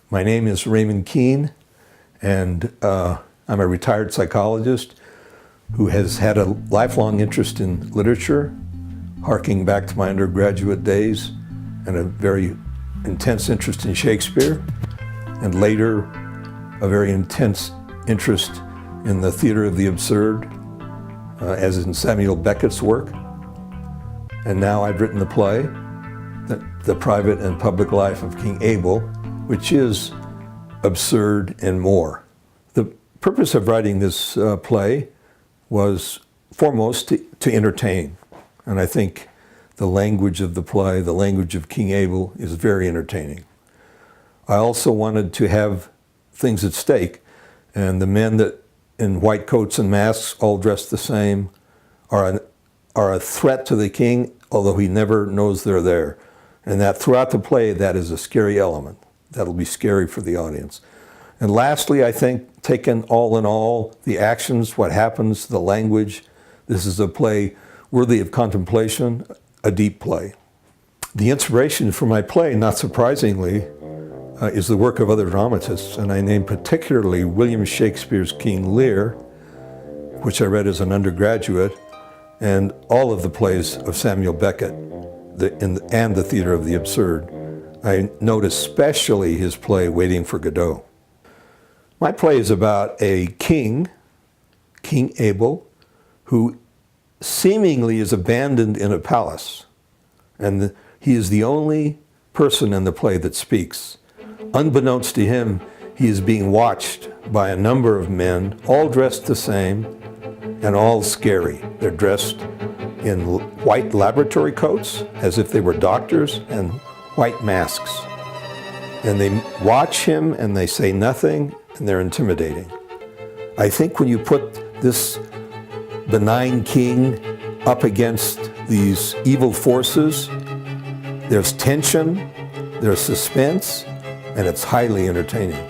My name is Raymond Keen, and I'm a retired psychologist who has had a lifelong interest in literature, harking back to my undergraduate days, and a very intense interest in Shakespeare, and later a very intense interest in the theater of the absurd, as in Samuel Beckett's work. And now I've written the play, The Private and Public Life of King Abel, which is absurd and more. The purpose of writing this play was foremost to entertain. And I think the language of the play, the language of King Abel, is very entertaining. I also wanted to have things at stake, and the men that in white coats and masks, all dressed the same, are a threat to the king, although he never knows they're there. And that throughout the play, that is a scary element. That'll be scary for the audience. And lastly, I think, taken all in all, the actions, what happens, the language, this is a play worthy of contemplation, a deep play. The inspiration for my play, not surprisingly, is the work of other dramatists, and I name particularly William Shakespeare's King Lear, which I read as an undergraduate, and all of the plays of Samuel Beckett, and the theater of the absurd. I note especially his play, Waiting for Godot. My play is about a king, King Abel, who seemingly is abandoned in a palace. And he is the only person in the play that speaks. Unbeknownst to him, he is being watched by a number of men, all dressed the same and all scary. They're dressed in white laboratory coats, as if they were doctors, and white masks. And they watch him and they say nothing, and they're intimidating. I think when you put this benign king up against these evil forces, there's tension, there's suspense, and it's highly entertaining.